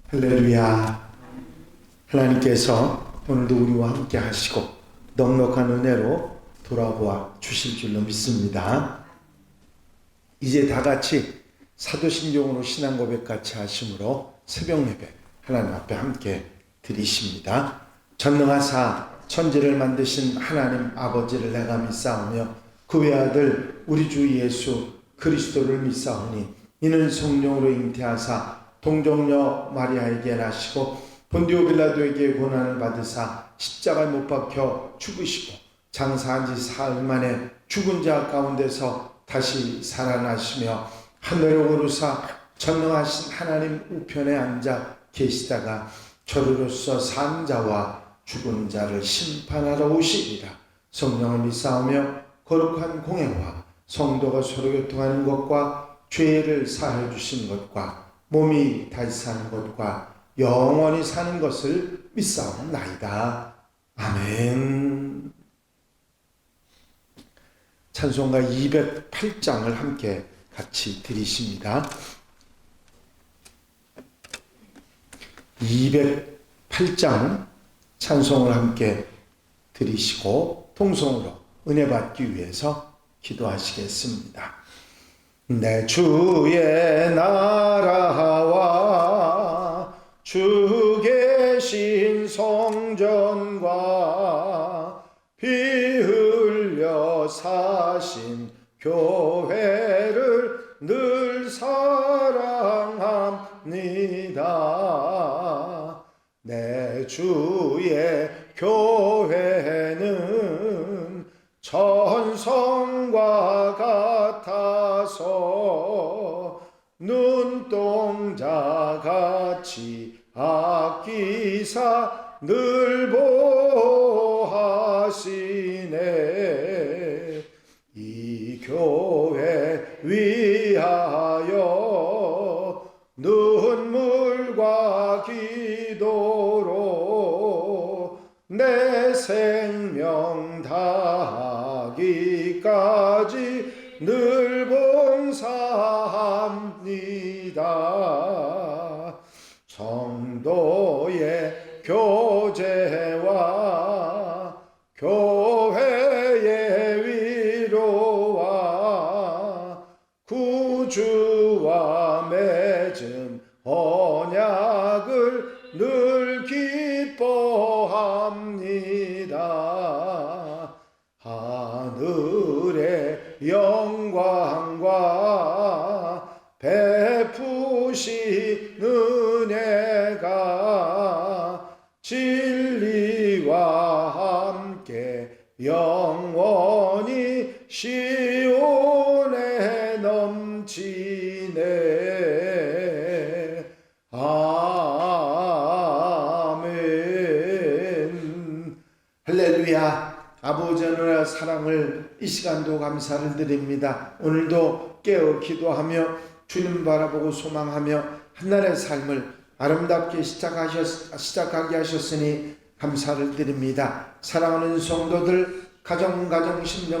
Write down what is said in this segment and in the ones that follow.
할렐루야. 하나님께서 오늘도 우리와 함께 하시고 넉넉한 은혜로 돌아보아 주실 줄로 믿습니다. 이제 다 같이 사도신경으로 신앙 고백 같이 하심으로 새벽 예배 하나님 앞에 함께 드리십니다. 전능하사 천지를 만드신 하나님 아버지를 내가 믿사오며 그 외아들 우리 주 예수 그리스도를 믿사오니 이는 성령으로 잉태하사 동정녀 마리아에게 나시고 본디오 빌라도에게 고난을 받으사 십자가에 못 박혀 죽으시고 장사한 지 사흘 만에 죽은 자 가운데서 다시 살아나시며 하늘로 오르사 전능하신 하나님 우편에 앉아 계시다가 저리로서 산 자와 죽은 자를 심판하러 오시리라. 성령을 믿사오며 거룩한 공회와 성도가 서로 교통하는 것과 죄를 사해 주신 것과 몸이 다시 사는 것과 영원히 사는 것을 믿사옵나이다. 아멘. 찬송가 208장을 함께 같이 드리십니다. 208장 찬송을 함께 드리시고 통성으로 은혜 받기 위해서 기도하시겠습니다. 내 주의 나라와 주 계신 성전과 피 흘려 사신 교회를 늘 사랑합니다. 내 주의 교회는 천성과 같아서 눈동자같이 아끼사 늘 보호하시네. 이 교회 위하여 눈물과 기도로 내 생명 다하기까지 늘 봉사합니다. 성도의 교제와 교회의 위로와 구주와 맺은 언약을 늘 기뻐합니다. 하늘의 영광과 베푸신 은혜가 진리와 함께 영원히 시온에 넘치네. 아멘. 할렐루야. 아버지 하나님의 사랑을 이 시간도 감사를 드립니다. 오늘도 깨어 기도하며 주님 바라보고 소망하며 한날의 삶을 아름답게 시작하게 하셨으니 감사를 드립니다. 사랑하는 성도들 가정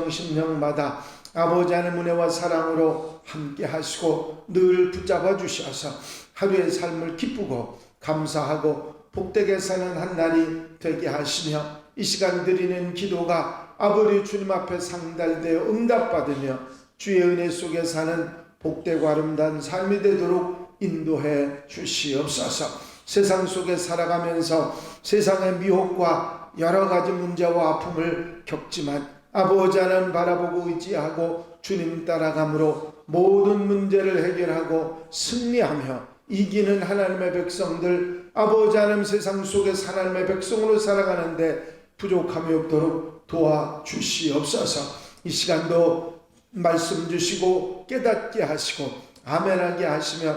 심령마다 아버지 하나님의 은혜와 사랑으로 함께 하시고 늘 붙잡아 주셔서 하루의 삶을 기쁘고 감사하고 복되게 사는 한날이 되게 하시며 이 시간 드리는 기도가 아버지 주님 앞에 상달되어 응답받으며 주의 은혜 속에 사는 복되고 아름다운 삶이 되도록 인도해 주시옵소서. 세상 속에 살아가면서 세상의 미혹과 여러 가지 문제와 아픔을 겪지만 아버지 하나님 바라보고 의지하고 주님 따라감으로 모든 문제를 해결하고 승리하며 이기는 하나님의 백성들, 아버지 하나님 세상 속에서 하나님의 백성으로 살아가는데 부족함이 없도록 도와주시옵소서. 이 시간도 말씀 주시고 깨닫게 하시고 아멘하게 하시며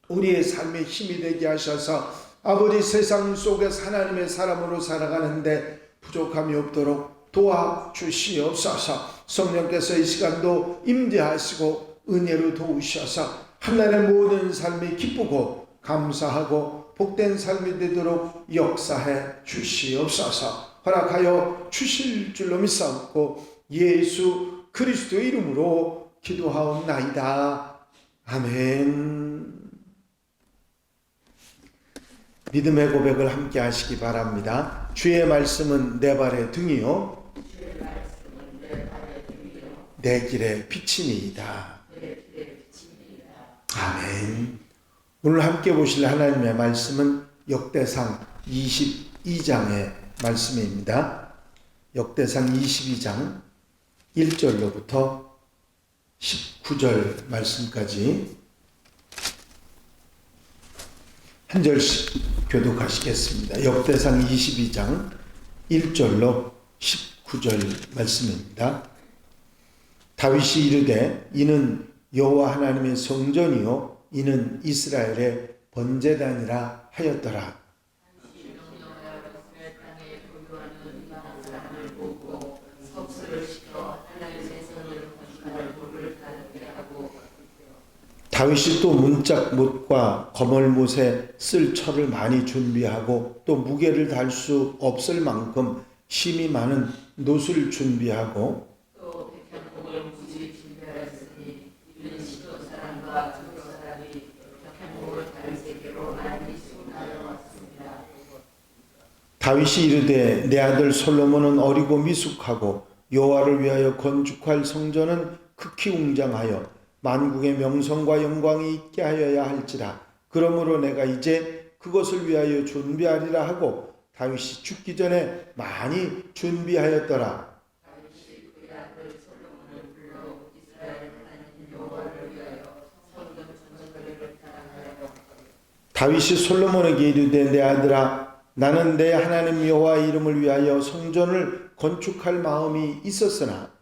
우리의 삶에 힘이 되게 하셔서 아버지 세상 속에서 하나님의 사람으로 살아가는데 부족함이 없도록 도와주시옵소서. 성령께서 이 시간도 임재하시고 은혜로 도우셔서 하나님의 모든 삶이 기쁘고 감사하고 복된 삶이 되도록 역사해 주시옵소서. 허락하여 주실 줄로 믿사옵고 예수 그리스도의 이름으로 기도하옵나이다. 아멘. 믿음의 고백을 함께 하시기 바랍니다. 주의 말씀은 내 발의 등이요 내 길의 빛이니이다. 아멘. 오늘 함께 보실 하나님의 말씀은 역대상 22장의 말씀입니다. 역대상 22장 1절로부터 19절 말씀까지 한 절씩 교독하시겠습니다. 역대상 22장 1절로 19절 말씀입니다. 다윗이 이르되 이는 여호와 하나님의 성전이요 이는 이스라엘의 번제단이라 하였더라. 다윗이 또 문짝못과 거멀못에 쓸 철을 많이 준비하고 또 무게를 달 수 없을 만큼 심이 많은 놋을 준비하고 또 백향목을 무지 준비하였으니 이는 시도 사람과 두로 사람이 백향목을 다윗에게로 많이 수군하여 왔습니다. 다윗이 이르되 내 아들 솔로몬은 어리고 미숙하고 여호와를 위하여 건축할 성전은 극히 웅장하여 만국의 명성과 영광이 있게 하여야 할지라. 그러므로 내가 이제 그것을 위하여 준비하리라 하고 다윗이 죽기 전에 많이 준비하였더라. 다윗이 솔로몬에게 이르되 내 아들아 나는 내 하나님 여호와의 이름을 위하여 성전을 건축할 마음이 있었으나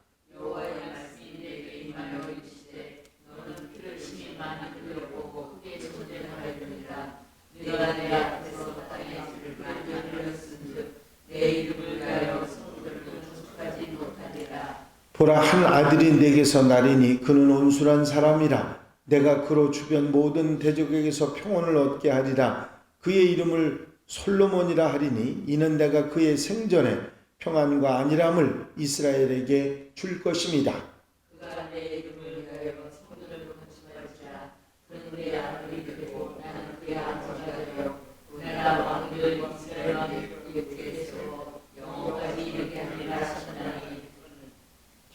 보라 한 아들이 내게서 나리니 그는 온순한 사람이라 내가 그로 주변 모든 대적에게서 평온을 얻게 하리라. 그의 이름을 솔로몬이라 하리니 이는 내가 그의 생전에 평안과 안일함을 이스라엘에게 줄 것입니다. 그가 내 이름을 위하여 성전을 건축할지라. 그는 내 아들이 되고 나는 그의 아버지가 되어 내가 왕들 이스라엘 왕의 곁에 세워 영원까지 이르게 하리라 하셨나니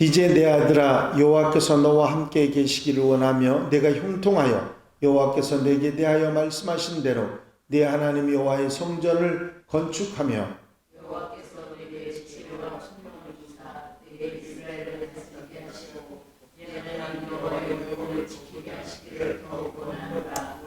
이제 내 아들아 여호와께서 너와 함께 계시기를 원하며 내가 형통하여 여호와께서 내게 대하여 말씀하신 대로 내 하나님 여호와의 성전을 건축하며 여호와께서 내게 지혜와 총명을 주사 내게 이스라엘을 다스리게 하시고 내 하나님 여호와의 율법을 지키게 하시기를 더욱 원하노라.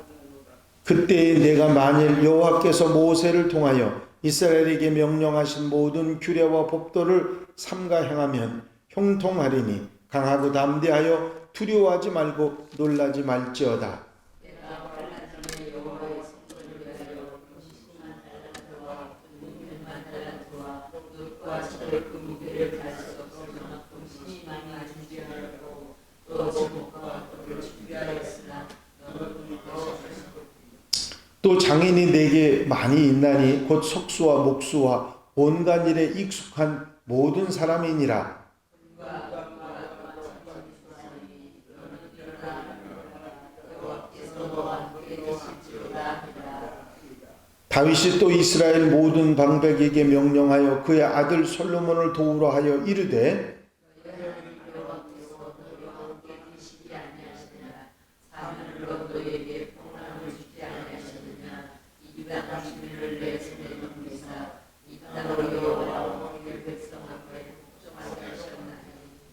그때에 내가 만일 여호와께서 모세를 통하여 이스라엘에게 명령하신 모든 규례와 법도를 삼가 행하면 형통하리니 강하고 담대하여 두려워하지 말고 놀라지 말지어다. 또 장인이 내게 많이 있나니 곧 석수와 목수와 온갖 일에 익숙한 모든 사람이니라. 다윗이 또 이스라엘 모든 방백에게 명령하여 그의 아들 솔로몬을 도우러 하여 이르되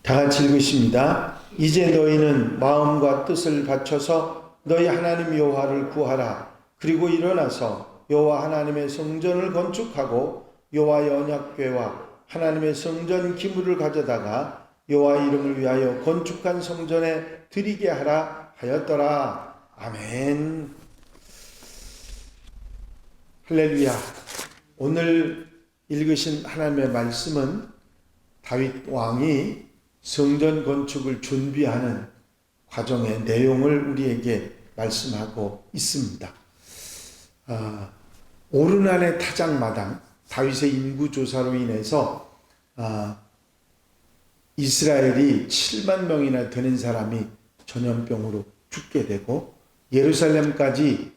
다 같이 읽으십니다. 이제 너희는 마음과 뜻을 갖춰서 너희 하나님 여호와를 구하라. 그리고 일어나서 여호와 하나님의 성전을 건축하고 여호와의 언약궤와 하나님의 성전 기물을 가져다가 여호와의 이름을 위하여 건축한 성전에 드리게 하라 하였더라. 아멘. 할렐루야. 오늘 읽으신 하나님의 말씀은 다윗 왕이 성전 건축을 준비하는 과정의 내용을 우리에게 말씀하고 있습니다. 오르난의 타작마당, 다윗의 인구조사로 인해서 이스라엘이 7만 명이나 되는 사람이 전염병으로 죽게 되고 예루살렘까지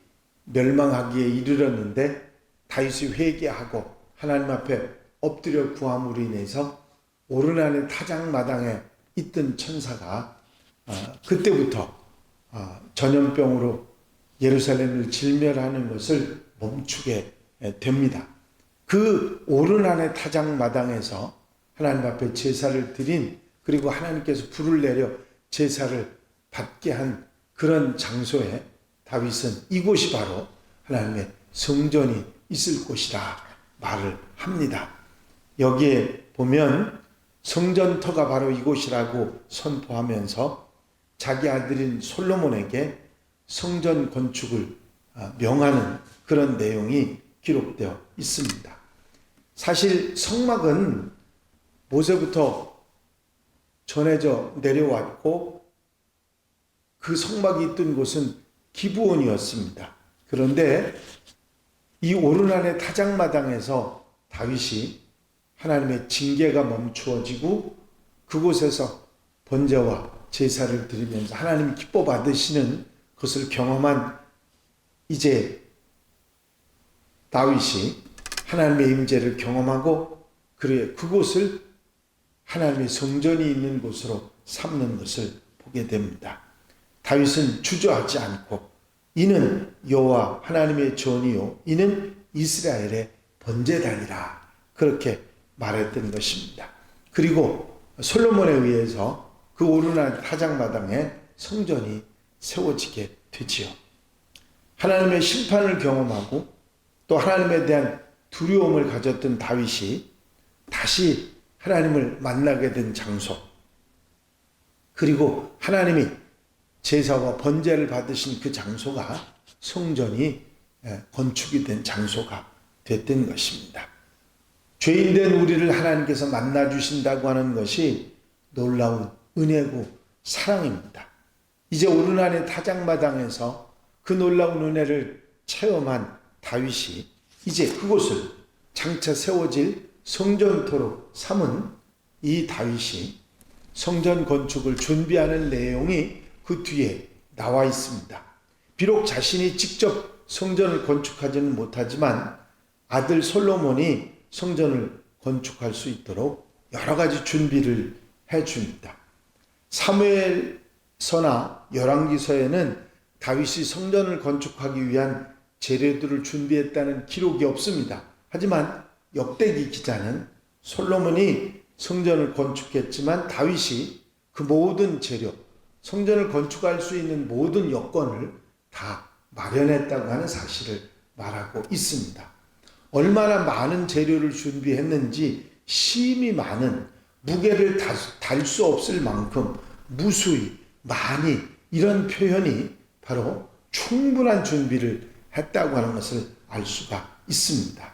멸망하기에 이르렀는데 다윗이 회개하고 하나님 앞에 엎드려 구함으로 인해서 오르난의 타작마당에 있던 천사가 그때부터 전염병으로 예루살렘을 질멸하는 것을 멈추게 됩니다. 그 오르난의 타작마당에서 하나님 앞에 제사를 드린, 그리고 하나님께서 불을 내려 제사를 받게 한 그런 장소에 다윗은 이곳이 바로 하나님의 성전이 있을 곳이라 말을 합니다. 여기에 보면 성전터가 바로 이곳이라고 선포하면서 자기 아들인 솔로몬에게 성전 건축을 명하는 그런 내용이 기록되어 있습니다. 사실 성막은 모세부터 전해져 내려왔고 그 성막이 있던 곳은 기브온이었습니다. 그런데 이 오르난의 타작마당에서 다윗이 하나님의 징계가 멈추어지고 그곳에서 번제와 제사를 드리면서 하나님이 기뻐 받으시는 것을 경험한 이제 다윗이 하나님의 임재를 경험하고 그곳을 하나님의 성전이 있는 곳으로 삼는 것을 보게 됩니다. 다윗은 주저하지 않고 이는 여호와 하나님의 전이요 이는 이스라엘의 번제단이라 그렇게 말했던 것입니다. 그리고 솔로몬에 의해서 그 오르난 타작마당에 성전이 세워지게 되지요. 하나님의 심판을 경험하고 또 하나님에 대한 두려움을 가졌던 다윗이 다시 하나님을 만나게 된 장소, 그리고 하나님이 제사와 번제를 받으신 그 장소가 성전이 건축이 된 장소가 됐던 것입니다. 죄인된 우리를 하나님께서 만나주신다고 하는 것이 놀라운 은혜고 사랑입니다. 이제 오르난의 타작마당에서 그 놀라운 은혜를 체험한 다윗이 이제 그곳을 장차 세워질 성전토로 삼은 이 다윗이 성전 건축을 준비하는 내용이 그 뒤에 나와 있습니다. 비록 자신이 직접 성전을 건축하지는 못하지만 아들 솔로몬이 성전을 건축할 수 있도록 여러 가지 준비를 해줍니다. 사무엘서나 열왕기서에는 다윗이 성전을 건축하기 위한 재료들을 준비했다는 기록이 없습니다. 하지만 역대기 기자는 솔로몬이 성전을 건축했지만 다윗이 그 모든 재료, 성전을 건축할 수 있는 모든 여건을 다 마련했다고 하는 사실을 말하고 있습니다. 얼마나 많은 재료를 준비했는지 심히 많은, 무게를 달 수 없을 만큼 무수히 많이, 이런 표현이 바로 충분한 준비를 했다고 하는 것을 알 수가 있습니다.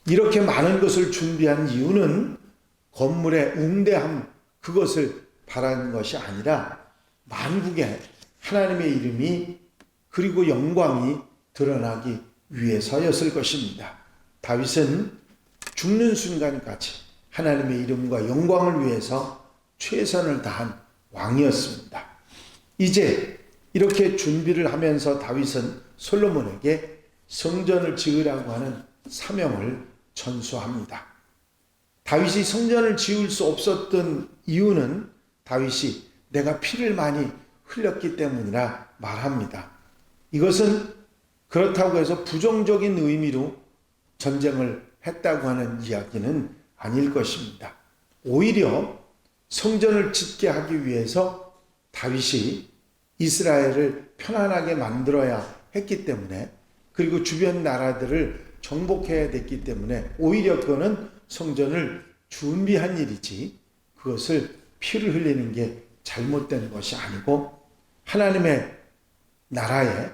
이렇게 많은 것을 준비한 이유는 건물의 웅대함, 그것을 바라는 것이 아니라 만국에 하나님의 이름이 그리고 영광이 드러나기 위해서였을 것입니다. 다윗은 죽는 순간까지 하나님의 이름과 영광을 위해서 최선을 다한 왕이었습니다. 이제 이렇게 준비를 하면서 다윗은 솔로몬에게 성전을 지으라고 하는 사명을 전수합니다. 다윗이 성전을 지을 수 없었던 이유는 다윗이 내가 피를 많이 흘렸기 때문이라 말합니다. 이것은 그렇다고 해서 부정적인 의미로 전쟁을 했다고 하는 이야기는 아닐 것입니다. 오히려 성전을 짓게 하기 위해서 다윗이 이스라엘을 편안하게 만들어야 했기 때문에, 그리고 주변 나라들을 정복해야 됐기 때문에 오히려 그거는 성전을 준비한 일이지 그것을 피를 흘리는 게 잘못된 것이 아니고 하나님의 나라에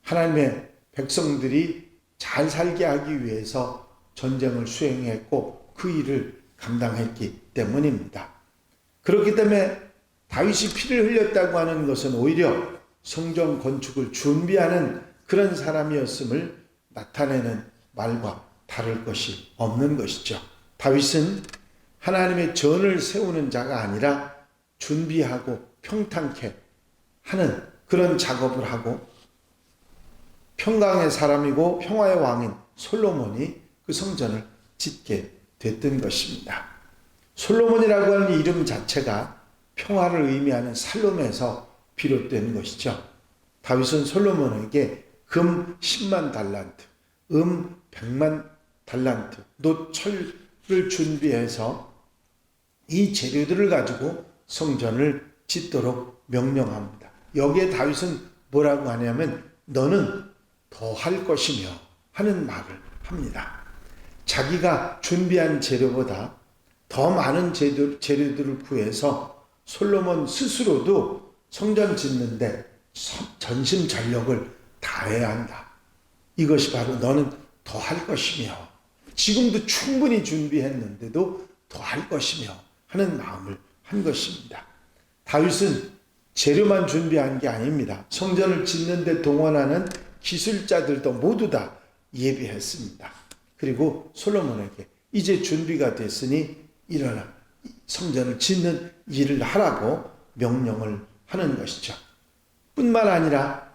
하나님의 백성들이 잘 살게 하기 위해서 전쟁을 수행했고 그 일을 감당했기 때문입니다. 그렇기 때문에 다윗이 피를 흘렸다고 하는 것은 오히려 성전 건축을 준비하는 그런 사람이었음을 나타내는 말과 다를 것이 없는 것이죠. 다윗은 하나님의 전을 세우는 자가 아니라 준비하고 평탄케 하는 그런 작업을 하고 평강의 사람이고 평화의 왕인 솔로몬이 그 성전을 짓게 됐던 것입니다. 솔로몬이라고 하는 이름 자체가 평화를 의미하는 살롬에서 비롯된 것이죠. 다윗은 솔로몬에게 금 10만 달란트, 100만 달란트, 노철을 준비해서 이 재료들을 가지고 성전을 짓도록 명령합니다. 여기에 다윗은 뭐라고 하냐면 너는 더 할 것이며 하는 말을 합니다. 자기가 준비한 재료보다 더 많은 재료들을 구해서 솔로몬 스스로도 성전 짓는데 전심전력을 다해야 한다. 이것이 바로 너는 더 할 것이며 지금도 충분히 준비했는데도 더 할 것이며 하는 마음을 한 것입니다. 다윗은 재료만 준비한 게 아닙니다. 성전을 짓는 데 동원하는 기술자들도 모두 다 예비했습니다. 그리고 솔로몬에게 이제 준비가 됐으니 일어나 성전을 짓는 일을 하라고 명령을 하는 것이죠. 뿐만 아니라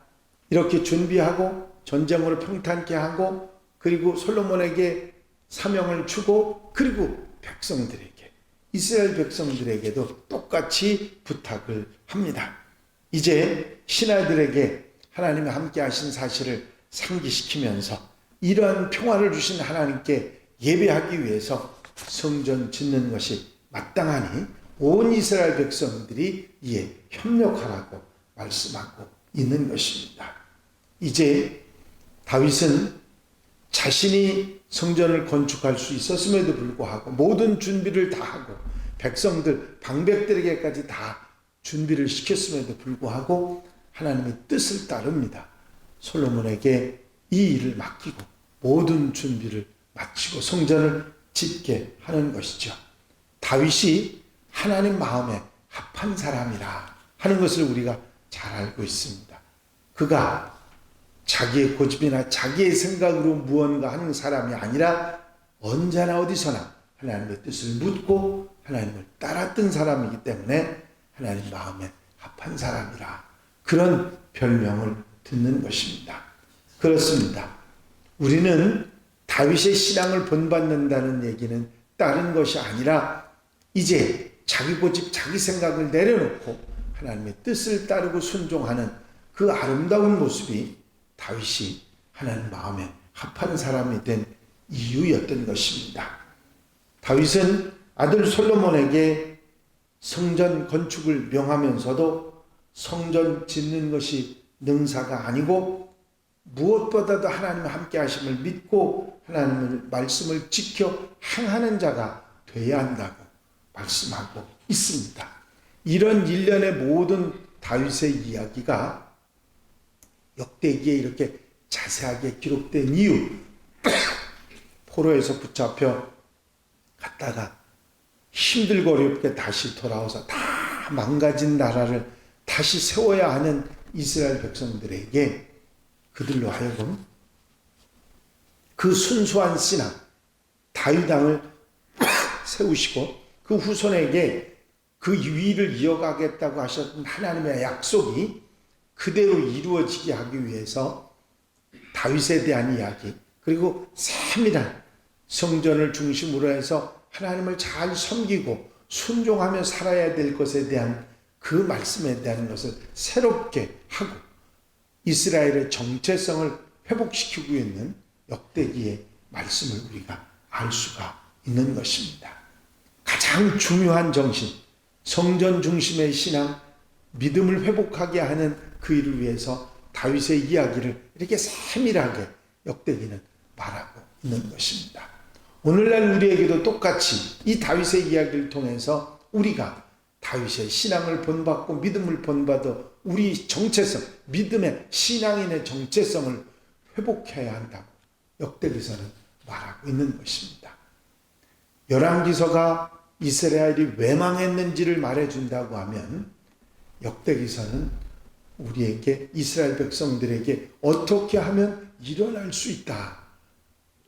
이렇게 준비하고 전쟁으로 평탄케 하고 그리고 솔로몬에게 사명을 주고 그리고 백성들에게 이스라엘 백성들에게도 똑같이 부탁을 합니다. 이제 신하들에게 하나님이 함께 하신 사실을 상기시키면서 이러한 평화를 주신 하나님께 예배하기 위해서 성전 짓는 것이 마땅하니 온 이스라엘 백성들이 이에 협력하라고 말씀하고 있는 것입니다. 이제 다윗은 자신이 성전을 건축할 수 있었음에도 불구하고 모든 준비를 다 하고 백성들, 방백들에게까지 다 준비를 시켰음에도 불구하고 하나님의 뜻을 따릅니다. 솔로몬에게 이 일을 맡기고 모든 준비를 마치고 성전을 짓게 하는 것이죠. 다윗이 하나님 마음에 합한 사람이라 하는 것을 우리가 잘 알고 있습니다. 그가 자기의 고집이나 자기의 생각으로 무언가 하는 사람이 아니라 언제나 어디서나 하나님의 뜻을 묻고 하나님을 따랐던 사람이기 때문에 하나님 마음에 합한 사람이라 그런 별명을 듣는 것입니다. 그렇습니다. 우리는 다윗의 신앙을 본받는다는 얘기는 다른 것이 아니라 이제 자기 고집, 자기 생각을 내려놓고 하나님의 뜻을 따르고 순종하는 그 아름다운 모습이 다윗이 하나님 마음에 합한 사람이 된 이유였던 것입니다. 다윗은 아들 솔로몬에게 성전 건축을 명하면서도 성전 짓는 것이 능사가 아니고 무엇보다도 하나님의 함께 하심을 믿고 하나님의 말씀을 지켜 행하는 자가 되어야 한다고 말씀하고 있습니다. 이런 일련의 모든 다윗의 이야기가 역대기에 이렇게 자세하게 기록된 이유, 포로에서 붙잡혀 갔다가 힘들고 어렵게 다시 돌아와서 다 망가진 나라를 다시 세워야 하는 이스라엘 백성들에게 그들로 하여금 그 순수한 신앙, 다윗 왕을 세우시고 그 후손에게 그 위를 이어가겠다고 하셨던 하나님의 약속이 그대로 이루어지게 하기 위해서 다윗에 대한 이야기, 그리고 세밀한 성전을 중심으로 해서 하나님을 잘 섬기고 순종하며 살아야 될 것에 대한 그 말씀에 대한 것을 새롭게 하고 이스라엘의 정체성을 회복시키고 있는 역대기의 말씀을 우리가 알 수가 있는 것입니다. 가장 중요한 정신, 성전 중심의 신앙, 믿음을 회복하게 하는 그 일을 위해서 다윗의 이야기를 이렇게 세밀하게 역대기는 말하고 있는 것입니다. 오늘날 우리에게도 똑같이 이 다윗의 이야기를 통해서 우리가 다윗의 신앙을 본받고 믿음을 본받아 우리 정체성, 믿음의 신앙인의 정체성을 회복해야 한다고 역대기서는 말하고 있는 것입니다. 열왕기서가 이스라엘이 왜 망했는지를 말해준다고 하면 역대기서는 우리에게 이스라엘 백성들에게 어떻게 하면 일어날 수 있다,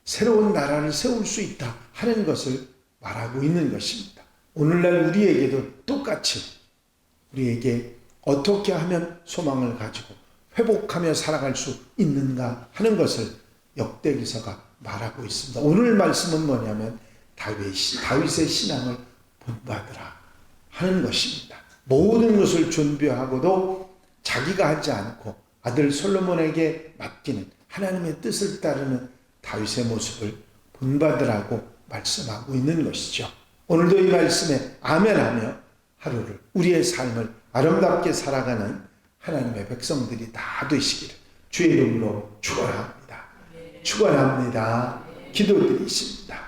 새로운 나라를 세울 수 있다 하는 것을 말하고 있는 것입니다. 오늘날 우리에게도 똑같이 우리에게 어떻게 하면 소망을 가지고 회복하며 살아갈 수 있는가 하는 것을 역대기서가 말하고 있습니다. 오늘 말씀은 뭐냐면 다윗의 신앙을 본받으라 하는 것입니다. 모든 것을 준비하고도 자기가 하지 않고 아들 솔로몬에게 맡기는 하나님의 뜻을 따르는 다윗의 모습을 본받으라고 말씀하고 있는 것이죠. 오늘도 이 말씀에 아멘하며 하루를 우리의 삶을 아름답게 살아가는 하나님의 백성들이 다 되시기를 주의 이름으로 축원합니다. 축원합니다. 기도드리십니다.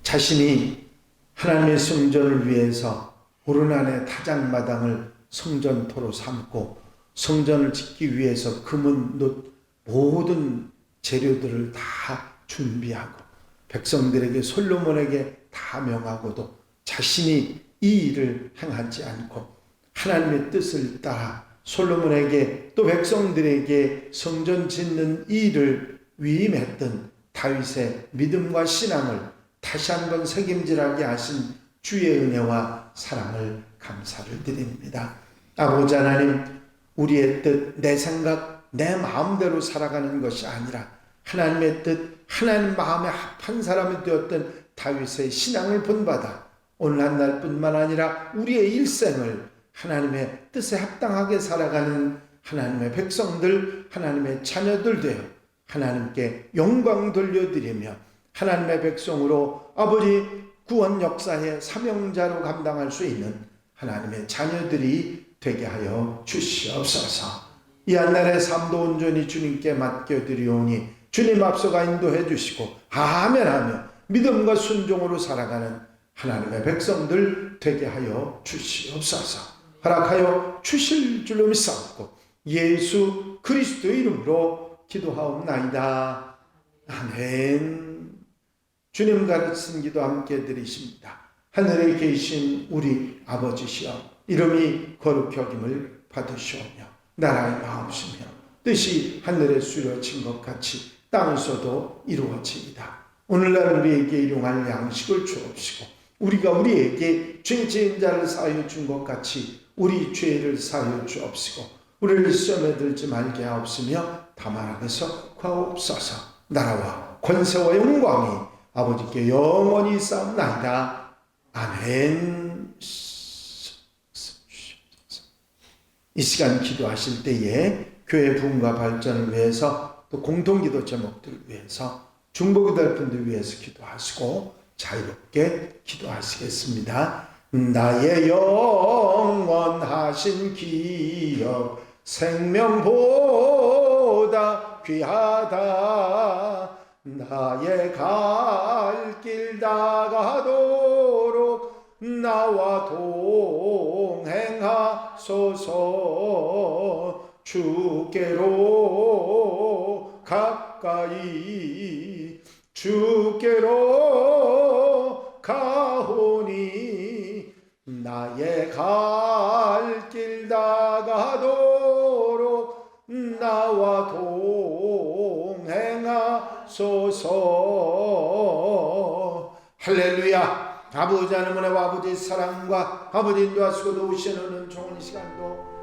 자신이 하나님의 성전을 위해서 오르난의 타작마당을 성전토로 삼고 성전을 짓기 위해서 금은 놋 모든 재료들을 다 준비하고 백성들에게 솔로몬에게 다 명하고도 자신이 이 일을 행하지 않고 하나님의 뜻을 따라 솔로몬에게 또 백성들에게 성전 짓는 이 일을 위임했던 다윗의 믿음과 신앙을 다시 한번 책임질하게 하신 주의 은혜와 사랑을 감사를 드립니다. 아버지 하나님, 우리의 뜻, 내 생각, 내 마음대로 살아가는 것이 아니라 하나님의 뜻, 하나님 마음에 합한 사람이 되었던 다윗의 신앙을 본받아 오늘 한 날뿐만 아니라 우리의 일생을 하나님의 뜻에 합당하게 살아가는 하나님의 백성들, 하나님의 자녀들 되어 하나님께 영광 돌려드리며 하나님의 백성으로 아버지 구원 역사의 사명자로 감당할 수 있는 하나님의 자녀들이 되게 하여 주시옵소서. 이 한날의 삶도 온전히 주님께 맡겨드리오니 주님 앞서가 인도해 주시고 아멘하며 믿음과 순종으로 살아가는 하나님의 백성들 되게 하여 주시옵소서. 허락하여 주실 줄로 믿사옵고 예수 그리스도의 이름으로 기도하옵나이다. 아멘. 주님 가르친 기도 함께 드리십니다. 하늘에 계신 우리 아버지시여, 이름이 거룩히 여김을 받으시오며 나라의 마음이시며 뜻이 하늘에 이루어진 것 같이 땅에서도 이루어지이다. 오늘날 우리에게 일용할 양식을 주옵시고 우리가 우리에게 죄지은 자를 사하여 준 것 같이 우리 죄를 사하여 주옵시고 우리를 시험에 들지 말게 하옵시며 다만 악에서 구하옵소서. 나라와 권세와 영광이 아버지께 영원히 싸움나이다. 아멘. 이 시간 기도하실 때에 교회 부흥과 발전을 위해서 또 공동기도 제목들을 위해서 중보기도할 분들 위해서 기도하시고 자유롭게 기도하시겠습니다. 나의 영원하신 기업 생명보다 귀하다. 나의 갈 길 다가도록 나와 동행하소서. 주께로 가까이 주께로 가오니 나의 갈 길 다가도록 나와 동행하소서. 할렐루야. 아버지 하나님의 아버지의 사랑과 아버지 인도하시고 도우시는 좋은 시간도